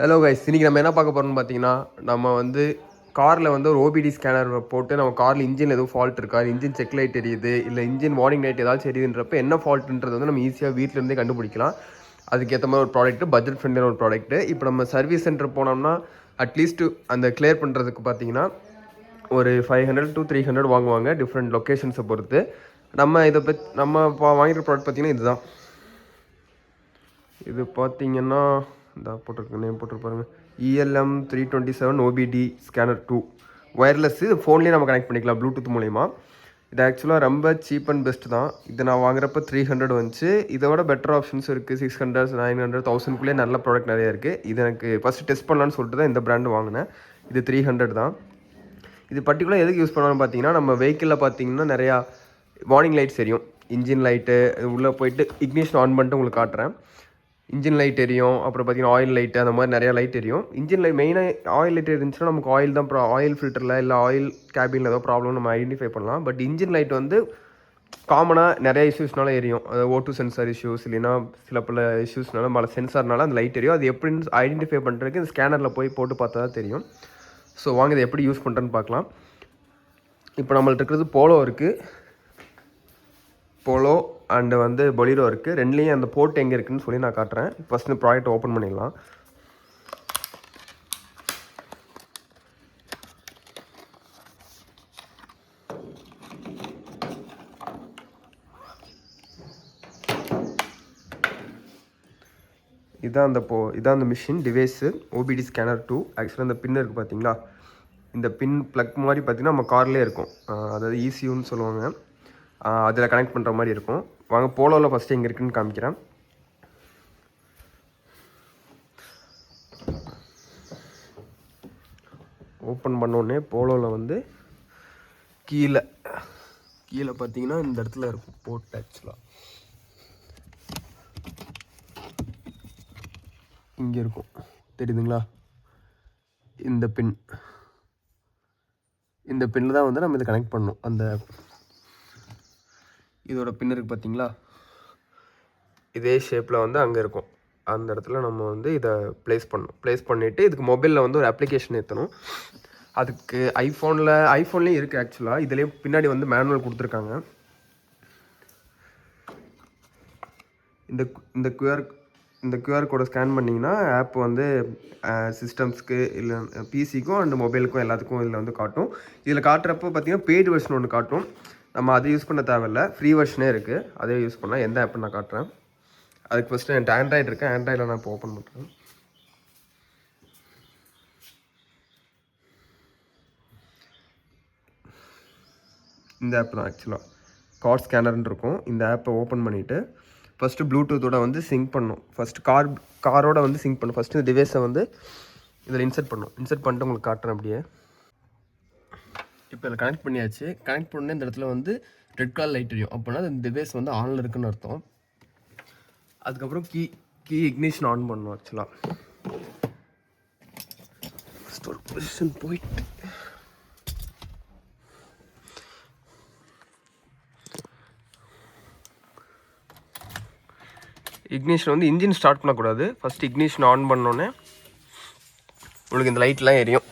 Hello guys, இன்றைக்கி நம்ம என்ன பார்க்க போகிறோம்னு பார்த்தீங்கன்னா, நம்ம வந்து காரில் வந்து ஒரு ஓபிடி ஸ்கேனர் போட்டு நம்ம காரில் இன்ஜின் எதுவும் ஃபால்ட் இருக்கா, இன்ஜின் செக் லைட் எரியுது, இல்லை இன்ஜின் வார்னிங் லைட் ஏதாச்சும் எரியுதுன்றப்ப என்ன ஃபால்ட்டுன்றது வந்து நம்ம ஈஸியாக வீட்டிலேருந்தே கண்டுபிடிக்கலாம். அதுக்கேற்ற மாதிரி ஒரு ப்ராடக்ட்டு, பட்ஜெட் ஃப்ரெண்ட்லியான ஒரு ப்ராடக்ட்டு. இப்போ நம்ம சர்வீஸ் சென்டர் போனோம்னா அட்லீஸ்ட்டு அந்த கிளியர் பண்ணுறதுக்கு பார்த்தீங்கன்னா ஒரு 500 to 300 வாங்குவாங்க, டிஃப்ரெண்ட் லொக்கேஷன்ஸை பொறுத்து. நம்ம இதை நம்ம வாங்கிற ப்ராடக்ட் பார்த்திங்கன்னா இதுதான். இது பார்த்தீங்கன்னா இந்த போட்டிருக்கு, நேம் போட்டிருப்பாருங்க, ELM 327 OBD ஸ்கேனர் 2 ஒயர்லெஸ். இது ஃபோன்லேயே நம்ம கனெக்ட் பண்ணிக்கலாம் ப்ளூடூத் மூலிமா. இது ஆக்சுவலாக ரொம்ப சீப் அண்ட் பெஸ்ட் தான். இது நான் வாங்குறப்ப 300 வந்துச்சு. இதோட பெட்டர் ஆப்ஷன்ஸ் இருக்குது. 600, 900, 1000குள்ளே நல்ல ப்ராடக்ட் நிறைய இருக்குது. இது எனக்கு ஃபஸ்ட்டு டெஸ்ட் பண்ணலான்னு சொல்லிட்டு தான் இந்த பிராண்டு வாங்கினேன். இது 300 தான். இது பர்டிகுலர் எதுக்கு யூஸ் பண்ணணும்னு பார்த்தீங்கன்னா, நம்ம வெஹிக்கிளில் பார்த்தீங்கன்னா நிறையா வார்னிங் லைட்ஸ் எரியும். இன்ஜின் லைட்டு உள்ளே போயிட்டு இக்னிஷன் ஆன் பண்ணிட்டு உங்களுக்கு காட்டுறேன். இன்ஜின் லைட் எரியும், அப்புறம் பார்த்தீங்கன்னா ஆயில் லைட்டு, அந்த மாதிரி நிறையா லைட் எரியும். இன்ஜின் லைட் மெயினாக ஆயில் லைட் இருந்துச்சுன்னா நமக்கு ஆயில் தான் ஆயில் ஃபில்டரில் இல்லை ஆயில் கேபினில் ஏதோ ப்ராப்ளம் நம்ம ஐடென்டிஃபை பண்ணலாம். பட் இன்ஜின் லைட் வந்து காமனாக நிறைய இஷ்யூஸ்னால எரியும். அது O2 சென்சார் இஷ்யூஸ், இல்லைன்னா சில பல இஷ்யூஸ்னால பல சென்சார்னால அந்த லைட் எரியும். அது எப்படின்னு ஐடென்டிஃபை பண்ணுறதுக்கு இந்த ஸ்கேனரில் போய் போட்டு பார்த்தா தான் தெரியும். ஸோ வாங்க இதை எப்படி யூஸ் பண்ணுறேன்னு பார்க்கலாம். இப்போ நம்மள்ட்ட இருக்கிறது போலோ இருக்குது, போலோ அண்டு வந்து பொலிரோ இருக்குது. ரெண்டுலேயும் அந்த போர்ட் எங்கே இருக்குதுன்னு சொல்லி நான் காட்டுறேன். ஃபஸ்ட்டு ப்ராடக்ட் ஓப்பன் பண்ணிடலாம். இதான் அந்த மிஷின் டிவைஸு OBD ஸ்கேனர் 2. ஆக்சுவலாக இந்த பின் இருக்குது பார்த்தீங்களா, இந்த பின் ப்ளக் மாதிரி பார்த்திங்கன்னா நம்ம கார்லேயே இருக்கும். அதாவது ECUன்னு சொல்லுவாங்க. அதில் கனெக்ட் பண்ணுற மாதிரி இருக்கும். வாங்க போலோவில் ஃபஸ்ட்டு எங்கே இருக்குதுன்னு காமிக்கிறேன். ஓப்பன் பண்ணோடனே போலோவில் வந்து கீழே பார்த்தீங்கன்னா இந்த இடத்துல இருக்கும் போர்ட். ஆக்சுவலாக இங்கே இருக்கும், தெரியுதுங்களா? இந்த பின்னில் தான் வந்து நம்ம இதை கனெக்ட் பண்ணணும். அந்த இதோட பின் இருக்குது பார்த்தீங்களா, இதே ஷேப்பில் வந்து அங்கே இருக்கும். அந்த இடத்துல நம்ம வந்து இதை ப்ளேஸ் பண்ணிவிட்டு இதுக்கு மொபைலில் வந்து ஒரு அப்ளிகேஷன் ஏற்றணும். அதுக்கு ஐஃபோன்லேயும் இருக்குது. ஆக்சுவலாக இதுலேயே பின்னாடி வந்து மேனுவல் கொடுத்துருக்காங்க. இந்த QR கோடை ஸ்கேன் பண்ணிங்கன்னா ஆப் வந்து சிஸ்டம்ஸ்க்கு இல்லை பிசிக்கும் அண்ட் மொபைலுக்கும் எல்லாத்துக்கும் இதில் வந்து காட்டும். இதில் காட்டுறப்போ பார்த்தீங்கன்னா பெய்டு வெர்ஷன் ஒன்று காட்டும். நம்ம அதை யூஸ் பண்ண தேவையில்லை, ஃப்ரீ வெர்ஷனே இருக்குது, அதே யூஸ் பண்ணலாம். எந்த ஆப்னு நான் காட்டுறேன். அதுக்கு ஃபஸ்ட்டு என்கிட்ட ஆண்ட்ராய்டு இருக்குது, ஆண்ட்ராய்டில் நான் இப்போ ஓப்பன் பண்ணுறேன். இந்த ஆப் தான் ஆக்சுவலாக கார் ஸ்கேனர்னு இருக்கும். இந்த ஆப்பை ஓப்பன் பண்ணிவிட்டு ஃபஸ்ட்டு ப்ளூடூத்தோட வந்து சிங்க் பண்ணணும். ஃபஸ்ட்டு காரோட வந்து சிங்க் பண்ணணும். ஃபஸ்ட்டு இந்த டிவைஸை வந்து இதில் இன்சர்ட் பண்ணிட்டு உங்களுக்கு காட்டுறேன் அப்படியே. இப்போ இதில் கனெக்ட் பண்ணியாச்சு. கனெக்ட் பண்ணே இந்த இடத்துல வந்து ரெட் கலர் லைட் எரியும். அப்படின்னா இந்த டிவைஸ் வந்து ஆனில் இருக்குன்னு அர்த்தம். அதுக்கப்புறம் கீ இக்னிஷன் ஆன் பண்ணணும். ஆக்சுவலாக ஃபஸ்ட் ஒரு பொசிஷன் போயிட்டு இக்னிஷன் வந்து இன்ஜின் ஸ்டார்ட் பண்ணக்கூடாது. ஃபஸ்ட் இக்னிஷன் ஆன் பண்ணோன்னே உங்களுக்கு இந்த லைட்லாம் எரியும்.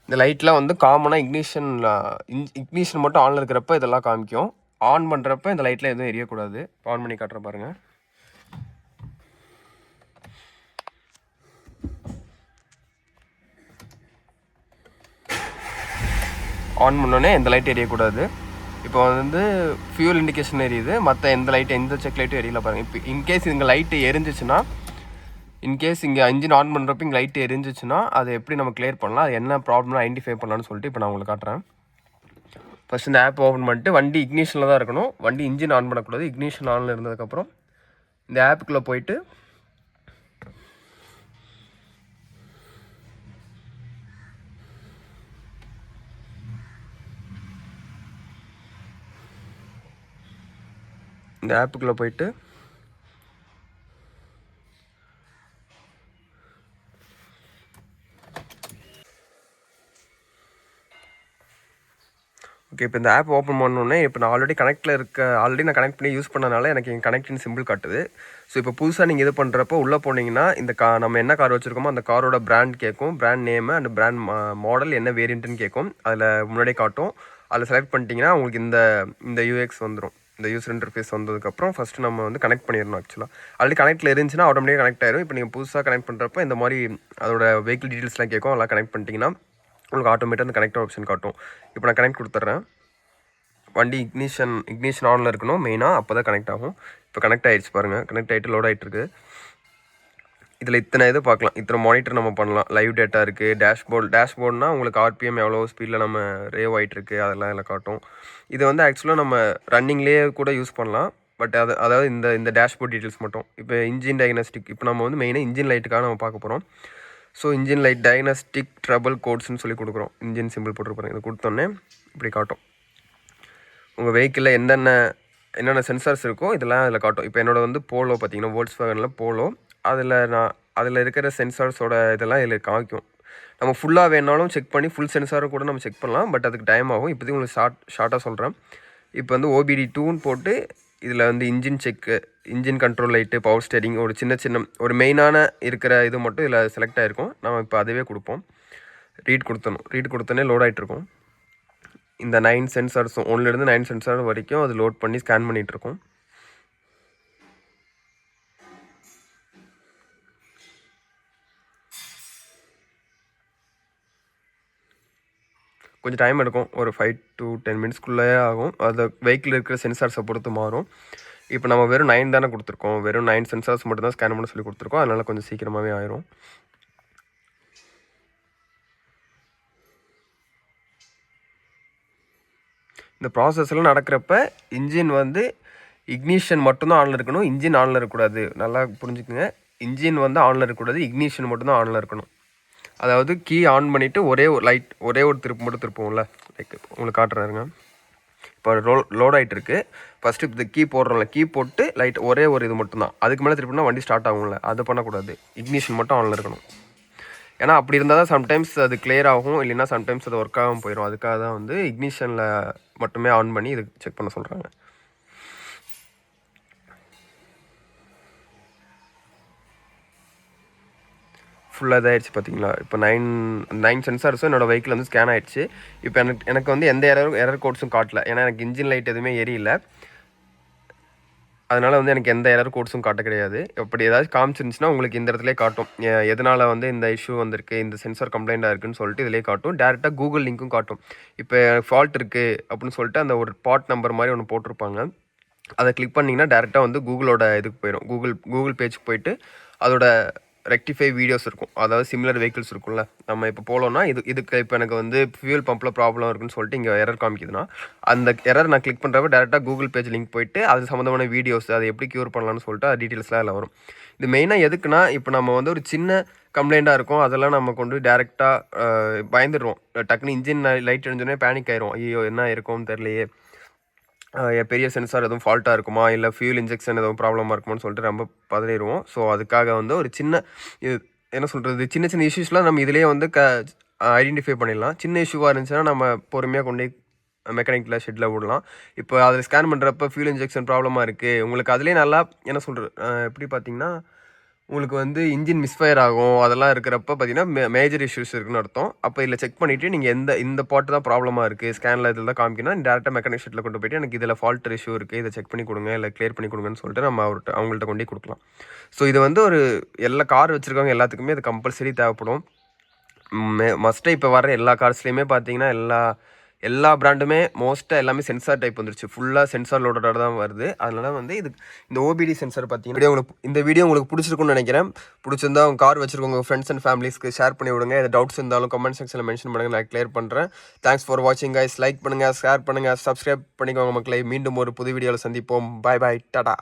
இந்த லைட்லாம் வந்து காமனாக இக்னிஷன் மட்டும் ஆனில் இருக்கிறப்ப இதெல்லாம் காமிக்கும். ஆன் பண்ணுறப்ப இந்த லைட்லாம் எதுவும் எரியக்கூடாது. ஆன் பண்ணி காட்டுற பாருங்கள். ஆன் பண்ணோன்னே எந்த லைட் எரியக்கூடாது. இப்போ வந்து ஃபியூல் இண்டிகேஷன் எரியுது, மற்ற எந்த செக் லைட்டும் எரியல பாருங்கள். இப்போ இன்கேஸ் இங்கே லைட்டு எரிஞ்சிச்சுன்னா, இன்கேஸ் இங்கே இன்ஜின் ஆன் பண்ணுறப்ப இங்கே லைட்டு எரிஞ்சிச்சுன்னா அதை எப்படி நம்ம கிளியர் பண்ணலாம், அது என்ன ப்ராப்ளம்னு ஐடென்டிஃபை பண்ணலான்னு சொல்லிட்டு இப்போ நான் உங்களுக்கு காட்டுறேன். ஃபஸ்ட் இந்த ஆப் ஓப்பன் பண்ணிட்டு வண்டி இக்னிஷனில் தான் இருக்கணும். வண்டி இன்ஜின் ஆன் பண்ணக்கூடாது. இக்னிஷன் ஆனில் இருந்ததுக்கப்புறம் இந்த ஆப்புக்குள்ளே போயிட்டு ஓகே, இப்போ இந்த ஆப் ஓப்பன் பண்ணோன்னே இப்போ நான் ஆல்ரெடி நான் கனெக்ட் பண்ணி யூஸ் பண்ணனால எனக்கு என் கனெக்டின் சிம்பிள் காட்டுது. ஸோ இப்போ புதுசாக நீங்கள் இது பண்ணுறப்போ உள்ளே போனீங்கன்னா இந்த நம்ம என்ன கார் வச்சுருக்கோமோ அந்த காரோட பிராண்ட் கேட்கும், brand name and brand model என்ன வேரியண்ட்டுன்னு கேட்கும். அதில் முன்னாடியே காட்டும். அதில் செலக்ட் பண்ணிட்டீங்கன்னா உங்களுக்கு இந்த யூஎக்ஸ் வந்துடும். இந்த யூசர் இன்டர்ஃபேஸ் வந்ததுக்கப்புறம் ஃபஸ்ட்டு நம்ம வந்து கனெக்ட் பண்ணிடணும். ஆக்சுவலாக ஆல்ரெடி கனெக்ட்டில் இருந்துச்சுன்னா ஆட்டோமேட்டிக்காக கனெக்ட் ஆயிரும். இப்போ நீங்கள் புதுசாக கனெக்ட் பண்ணுறப்போ இந்த மாதிரி அதோட வெஹிக்கிள் டீட்டெயில்ஸ்லாம் கேட்கும். அதெல்லாம் கனெக்ட் பண்ணிட்டீங்கன்னா உங்களுக்கு ஆட்டோமேட்டிக்காக அந்த கனெக்ட் ஆப்ஷன் காட்டும். இப்போ நான் கனெக்ட் கொடுத்துட்றேன். வண்டி இக்னிஷன் ஆனில் இருக்கணும் மெயினாக, அப்போ தான் கனெக்ட் ஆகும். இப்போ கனெக்ட் ஆகிடுச்சு பாருங்கள். கனெக்ட் ஆகிட்டு லோட் ஆகிட்டுருக்கு. இதில் இத்தனை இது பார்க்கலாம், இத்தனை மானிட்டர் நம்ம பண்ணலாம். லைவ் டேட்டா இருக்குது, டேஷ்போர்ட்னா உங்களுக்கு ஆர்பிஎம் எவ்வளோ ஸ்பீடில் நம்ம ரேவ் ஆகிட்டுருக்கு அதெல்லாம் இதில் காட்டும். இது வந்து ஆக்சுவலாக நம்ம ரன்னிங்லேயே கூட யூஸ் பண்ணலாம். பட் அதாவது இந்த டேஷ்போர்ட் டீட்டெயில்ஸ் மட்டும். இப்போ இன்ஜின் டயக்னஸ்டிக், இப்போ நம்ம வந்து மெயினாக இன்ஜின் லைட்டுக்காக நம்ம பார்க்க போகிறோம். So engine light diagnostic trouble கோட்ஸ்னு சொல்லி கொடுக்குறோம். இன்ஜின் சிம்பிள் போட்டுருப்பாங்க. இது கொடுத்தோன்னே இப்படி காட்டும். உங்கள் வெஹிக்கிளில் என்னென்ன சென்சார்ஸ் இருக்கோ இதெல்லாம் அதில் காட்டும். இப்போ என்னோட வந்து போலோ பார்த்தீங்கன்னா வோல்க்ஸ்வேகனில் போலோ, அதில் இருக்கிற சென்சார்ஸோட இதெல்லாம் இதில் காமிக்கும். நம்ம ஃபுல்லாக வேணாலும் செக் பண்ணி ஃபுல் சென்சாரும் கூட நம்ம செக் பண்ணலாம். பட் அதுக்கு டைம் ஆகும். இப்போதைக்கு உங்களுக்கு ஷார்ட்டாக சொல்கிறேன். இப்போ வந்து OBD 2ன்னு போட்டு இதில் வந்து engine check, engine control light, power steering, ஒரு சின்ன ஒரு மெயினான இருக்கிற இது மட்டும் இதில் செலக்ட் ஆகிருக்கும். நம்ம இப்போ அதுவே கொடுப்போம். ரீட் கொடுத்தோன்னே லோட் ஆகிட்ருக்கோம். இந்த 9 சென்சார்ஸும் 1லேருந்து 9 சென்சார் வரைக்கும் அது லோட் பண்ணி ஸ்கேன் பண்ணிகிட்ருக்கோம். கொஞ்சம் டைம் எடுக்கும். ஒரு 5 to 10 மினிட்ஸ்க்குள்ளே ஆகும். அது வெஹிக்கிள் இருக்கிற சென்சார்ஸை பொறுத்து மாறும். இப்போ நம்ம வெறும் 9 தானே கொடுத்துருக்கோம். வெறும் 9 சென்சார்ஸ் மட்டும் தான் ஸ்கேன் பண்ண சொல்லி கொடுத்துருக்கோம். அதனால் கொஞ்சம் சீக்கிரமாகவே ஆயிரும். இந்த ப்ராசஸ்லாம் நடக்கிறப்ப இன்ஜின் வந்து இக்னிஷன் மட்டும்தான் ஆனில் இருக்கணும். இன்ஜின் ஆனில் இருக்கக்கூடாது. நல்லா புரிஞ்சுக்குங்க. இன்ஜின் வந்து ஆனில் இருக்கக்கூடாது. இக்னிஷன் மட்டும்தான் ஆனில் இருக்கணும். அதாவது கீ ஆன் பண்ணிவிட்டு ஒரே ஒரு திருப்பு மட்டும் திருப்போம்ல. லைக் உங்களுக்கு காட்டுறாருங்க. இப்போ லோட் ஆகிட்டு இருக்கு. ஃபஸ்ட்டு இந்த கீ போடுறோம்ல, கீ போட்டு லைட் ஒரே ஒரு இது மட்டும்தான். அதுக்கு மேலே திருப்பினா வண்டி ஸ்டார்ட் ஆகும்ல, அது பண்ணக்கூடாது. இக்னிஷன் மட்டும் ஆனில் இருக்கணும். ஏன்னா அப்படி இருந்தால் தான் சம்டைம்ஸ் அது கிளியர் ஆகும், இல்லைன்னா சம்டைம்ஸ் அது ஒர்க் ஆகாமல் போயிடும். அதுக்காக தான் வந்து இக்னிஷனில் மட்டுமே ஆன் பண்ணி இது செக் பண்ண சொல்கிறாங்க. ஃபுல்லாக இதாகிடுச்சு பார்த்தீங்களா. இப்போ 9 சென்சார்ஸும் என்னோடய வெஹிக்கிள் வந்து ஸ்கேன் ஆகிடுச்சு. இப்போ எனக்கு வந்து எந்த எரர் கோட்ஸும் காட்டல. ஏன்னா எனக்கு இன்ஜின் லைட் எதுவுமே எரியல. அதனால் வந்து எனக்கு எந்த எரர் கோட்ஸும் காட்ட கிடையாது. அப்படி ஏதாவது காமிச்சிருந்துச்சுன்னா உங்களுக்கு இந்த இடத்துலேயே காட்டும். எதனால் வந்து இந்த இஷ்யூ வந்திருக்கு, இந்த சென்சார் கம்ப்ளைண்ட்டாக இருக்குன்னு சொல்லிட்டு இதிலே காட்டும். டேரெக்டாக கூகுள் லிங்க்கும் காட்டும். இப்போ ஃபால்ட் இருக்குது அப்படின்னு சொல்லிட்டு அந்த ஒரு பாட் நம்பர் மாதிரி ஒன்று போட்டிருப்பாங்க. அதை கிளிக் பண்ணிங்கன்னா டேரெக்டாக வந்து கூகுளோட இதுக்கு போயிடும். கூகுள் பேஜுக்கு போயிட்டு அதோட ரெக்டிஃபை வீடியோஸ் இருக்கும். அதாவது சிமிலர் வெஹிக்கிள்ஸ் இருக்கும்ல. நம்ம இப்போ போகலோன்னா இதுக்கு இப்போ எனக்கு வந்து ஃபியூல் பம்பில் ப்ராப்ளம் இருக்குன்னு சொல்லிட்டு இங்கே எரர் காமிக்குதுன்னா அந்த எரர் நான் கிளிக் பண்ணுறப்ப டேரெக்டாக கூகுள் பேஜ் லிங்க் போயிட்டு அது சம்மந்தமான வீடியோஸ் அதை எப்படி க்யூர் பண்ணலான்னு சொல்லிட்டு அது டீட்டெயில்ஸ்லாம் அதில் வரும். இது மெயினாக எதுக்குன்னா, இப்போ நம்ம வந்து ஒரு சின்ன கம்ப்ளைண்ட்டாக இருக்கும், அதெல்லாம் நம்ம கொண்டு டேரெக்டாக பயந்துடுவோம். டக்குன்னு இன்ஜின் லைட் எரிஞ்சோடனே பேனிக் ஆயிரும். ஐயோ என்ன இருக்கும்னு தெரியலையே, பெரிய சென்சார் எதுவும் ஃபால்ட்டாக இருக்குமா, இல்லை ஃபியூல் இன்ஜெக்ஷன் எதுவும் ப்ராப்ளமாக இருக்குமான்னு சொல்லிட்டு ரொம்ப பதறிடுவோம். ஸோ அதுக்காக வந்து ஒரு சின்ன என்ன சொல்கிறது, சின்ன இஷ்யூஸ்லாம் நம்ம இதிலேயே வந்து ஐடென்டிஃபை பண்ணிடலாம். சின்ன இஷ்யூவாக இருந்துச்சுன்னா நம்ம பொறுமையாக கொண்டு மெக்கானிக்கில் ஷெட்டில் விடலாம். இப்போ அதில் ஸ்கேன் பண்ணுறப்ப ஃபியூல் இன்ஜெக்ஷன் ப்ராப்ளமாக இருக்குது, உங்களுக்கு அதிலே நல்லா என்ன சொல்கிறது, எப்படி பார்த்தீங்கன்னா உங்களுக்கு வந்து இன்ஜின் மிஸ்ஃபயர் ஆகும். அதெல்லாம் இருக்கிறப்ப பார்த்தீங்கன்னா மேஜர் இஷ்யூஸ் இருக்குன்னு அர்த்தம். அப்போ இதில் செக் பண்ணிவிட்டு நீங்கள் இந்த பாட்டு தான் ப்ராப்ளமாக இருக்குது, ஸ்கேனில் இதில் தான் காமிக்கணும், டேரெக்டாக மெக்கானிக் ஷெட்டில் கொண்டு போய்ட்டு எனக்கு இதில் ஃபால்ட் இஷ்யூ இருக்குது, இதை செக் பண்ணி கொடுங்க, இல்லை கிளியர் பண்ணி கொடுங்கன்னு சொல்லிட்டு நம்ம அவங்கள்ட்ட கொண்டு கொடுக்கலாம். ஸோ இது வந்து ஒரு எல்லா கார் வச்சுருக்கவங்க எல்லாத்துக்குமே இது கம்பல்சரி தேவைப்படும். மஸ்ட்டாக இப்போ வர எல்லா கார்ஸ்லேயுமே பார்த்தீங்கன்னா எல்லா பிராண்டுமே மோஸ்ட்டாக எல்லாமே சென்சார் டைப் வந்துருச்சு. ஃபுல்லாக சென்சார் லோடோட தான் வருது. அதனால் வந்து இந்த OBD சென்சார் பார்த்தீங்கன்னா இந்த வீடியோ உங்களுக்கு பிடிச்சிருக்குன்னு நினைக்கிறேன். பிடிச்சிருந்தா உங்கள் கார் வச்சுருக்கோங்க ஃப்ரெண்ட்ஸ் அண்ட் ஃபேமிலிஸ்க்கு ஷேர் பண்ணி விடுங்க. எதாவது டவுட்ஸ் இருந்தாலும் கமெண்ட் செக்ஷனில் மென்ஷன் பண்ணுங்கள், நான் கிளியர் பண்ணுறேன். தேங்க்ஸ் ஃபார் வாட்சிங் கைஸ். லைக் பண்ணுங்கள், ஷேர் பண்ணுங்கள், சப்ஸ்கிரைப் பண்ணிக்கோங்க மக்களை. மீண்டும் ஒரு புது வீடியோவில் சந்திப்போம். பாய் டாடா.